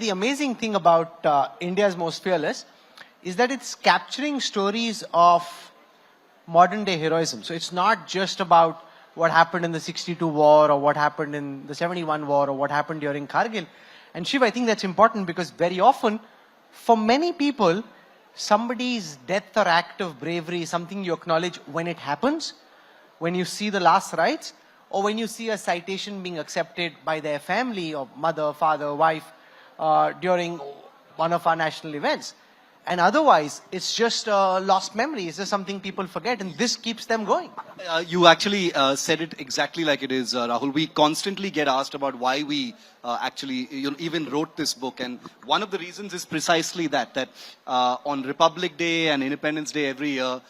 The amazing thing about India's Most Fearless is that it's capturing stories of modern day heroism. So it's not just about what happened in the 62 war or what happened in the 71 war or what happened during Kargil. And Shiv, I think that's important because very often, for many people, somebody's death or act of bravery is something you acknowledge when it happens, when you see the last rites, or when you see a citation being accepted by their family or mother, father, wife, during one of our national events. And otherwise, it's just a lost memory. It's just something people forget, and this keeps them going. You actually said it exactly like it is, Rahul. We constantly get asked about why we actually even wrote this book, and one of the reasons is precisely that on Republic Day and Independence Day every year,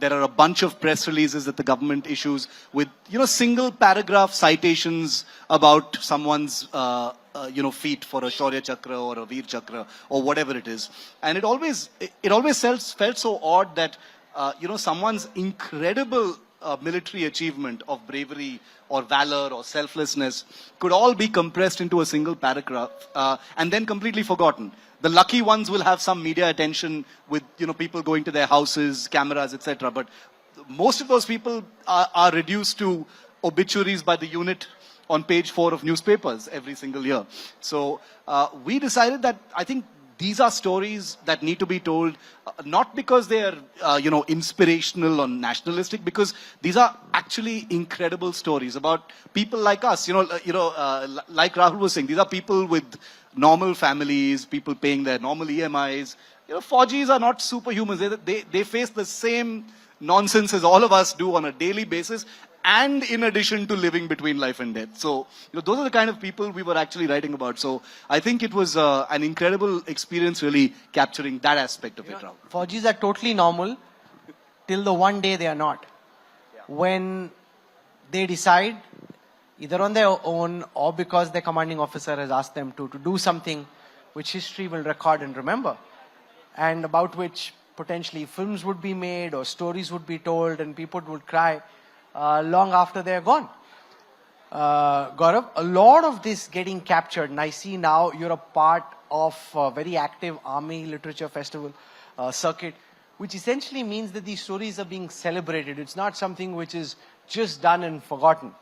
there are a bunch of press releases that the government issues with, single paragraph citations about someone's, feat for a Shaurya Chakra or a Veer Chakra or whatever it is. And it always felt so odd that, someone's incredible military achievement of bravery or valor or selflessness could all be compressed into a single paragraph and then completely forgotten. The lucky ones will have some media attention with, people going to their houses, cameras, etc. But most of those people are reduced to obituaries by the unit on page 4 of newspapers every single year. So we decided that I think these are stories that need to be told, not because they are, inspirational or nationalistic, because these are actually incredible stories about people like us, like Rahul was saying, these are people with normal families, people paying their normal EMIs. Faujis are not superhumans. They face the same nonsense as all of us do on a daily basis, and in addition to living between life and death. So, those are the kind of people we were actually writing about. So, I think it was an incredible experience really capturing that aspect of it, Rahul. Faujis are totally normal till the one day they are not. Yeah. When they decide, either on their own or because their commanding officer has asked them to do something which history will record and remember, and about which potentially films would be made or stories would be told and people would cry long after they're gone. Gaurav, a lot of this getting captured, and I see now you're a part of a very active Army Literature Festival circuit, which essentially means that these stories are being celebrated. It's not something which is just done and forgotten,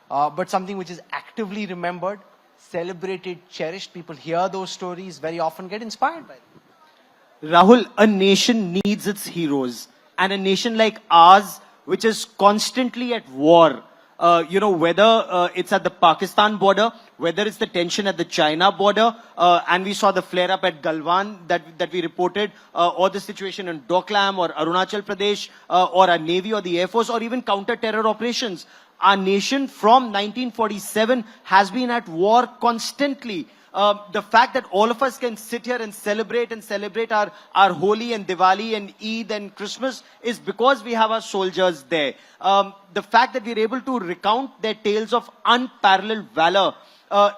but something which is actively remembered, celebrated, cherished. People hear those stories, very often get inspired by them. Rahul, a nation needs its heroes, and a nation like ours, which is constantly at war, whether it's at the Pakistan border, whether it's the tension at the China border, and we saw the flare-up at Galwan that we reported, or the situation in Doklam or Arunachal Pradesh, or our Navy or the Air Force, or even counter-terror operations. Our nation from 1947 has been at war constantly. The fact that all of us can sit here and celebrate our Holi and Diwali and Eid and Christmas is because we have our soldiers there. The fact that we're able to recount their tales of unparalleled valor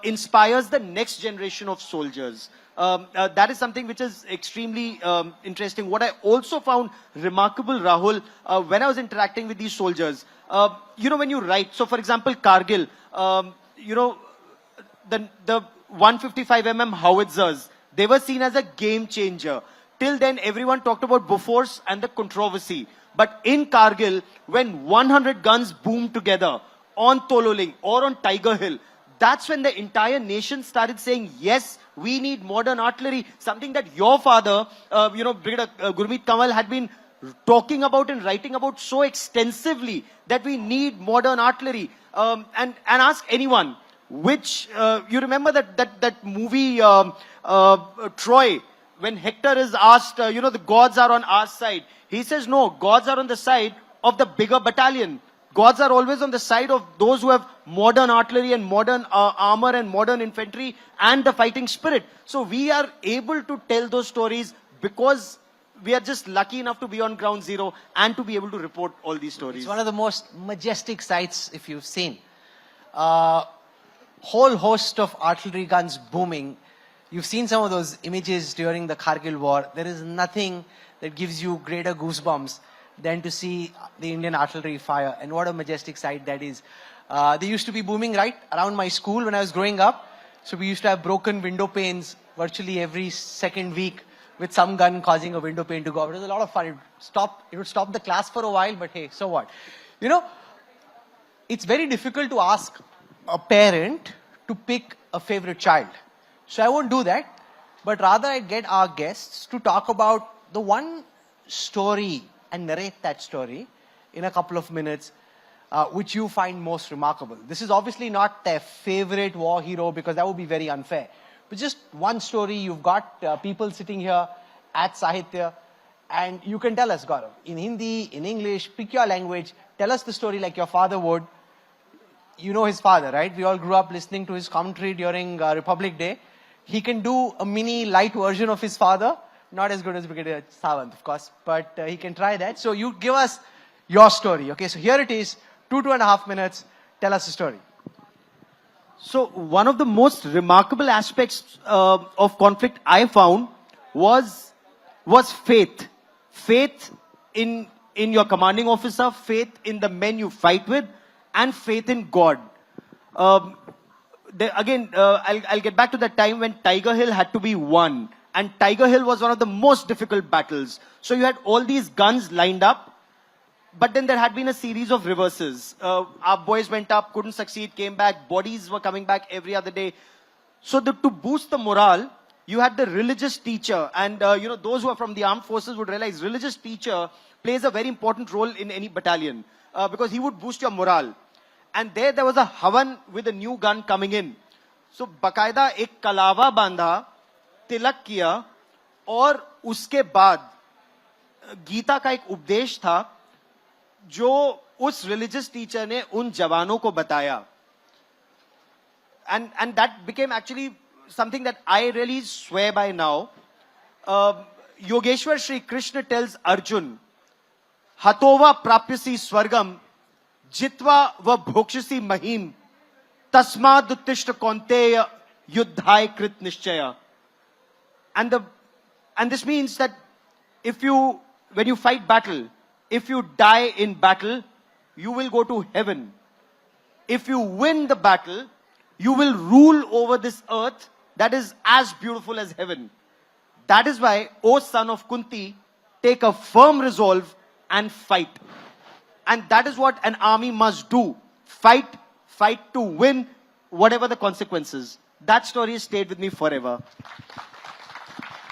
inspires the next generation of soldiers. That is something which is extremely interesting. What I also found remarkable, Rahul, when I was interacting with these soldiers, when you write, so for example, Kargil, the 155mm howitzers, they were seen as a game changer. Till then, everyone talked about Bofors and the controversy. But in Kargil, when 100 guns boomed together on Tololing or on Tiger Hill, that's when the entire nation started saying, yes, we need modern artillery. Something that your father, Brigadier Gurmeet Kanwal had been talking about and writing about so extensively, that we need modern artillery. And ask anyone, which, you remember that movie, Troy, when Hector is asked, the gods are on our side. He says, no, gods are on the side of the bigger battalion. Gods are always on the side of those who have modern artillery and modern armor and modern infantry and the fighting spirit. So we are able to tell those stories because we are just lucky enough to be on ground zero and to be able to report all these stories. It's one of the most majestic sights if you've seen. Whole host of artillery guns booming. You've seen some of those images during the Kargil war. There is nothing that gives you greater goosebumps than to see the Indian artillery fire. And what a majestic sight that is. They used to be booming right around my school when I was growing up. So we used to have broken window panes virtually every second week with some gun causing a window pane to go out. It was a lot of fun. It would stop the class for a while, but hey, so what? You know, it's very difficult to ask a parent to pick a favorite child. So I won't do that, but rather I get our guests to talk about the one story and narrate that story in a couple of minutes, which you find most remarkable. This is obviously not their favorite war hero because that would be very unfair. But just one story. You've got people sitting here at Sahitya, and you can tell us, Gaurav, in Hindi, in English, pick your language, tell us the story like your father would. You know his father, right? We all grew up listening to his commentary during Republic Day. He can do a mini light version of his father. Not as good as Brigadier Sawant, of course, but he can try that. So you give us your story. Okay, so here it is, 2.5 minutes. Tell us the story. So one of the most remarkable aspects of conflict I found was faith. Faith in your commanding officer, faith in the men you fight with, and faith in God. I'll get back to that time when Tiger Hill had to be won. And Tiger Hill was one of the most difficult battles. So you had all these guns lined up, but then there had been a series of reverses. Our boys went up, couldn't succeed, came back, bodies were coming back every other day. So to boost the morale, you had the religious teacher. And those who are from the armed forces would realize religious teacher plays a very important role in any battalion because he would boost your morale. And there was a havan with a new gun coming in. So bakaida ek kalawa bandha, तिलक किया और उसके बाद गीता का एक उपदेश था जो उस रिलीजियस टीचर ने उन जवानों को बताया and that became actually something that I really swear by now. Yogeshwar Shri Krishna tells Arjun, Hatova prapyasi swargam jitva va bhokshasi mahim tasmad uttishta konteya yuddhai krit nishchaya. And this means that when you fight battle, if you die in battle, you will go to heaven. If you win the battle, you will rule over this earth that is as beautiful as heaven. That is why, O son of Kunti, take a firm resolve and fight. And that is what an army must do. Fight to win, whatever the consequences. That story has stayed with me forever.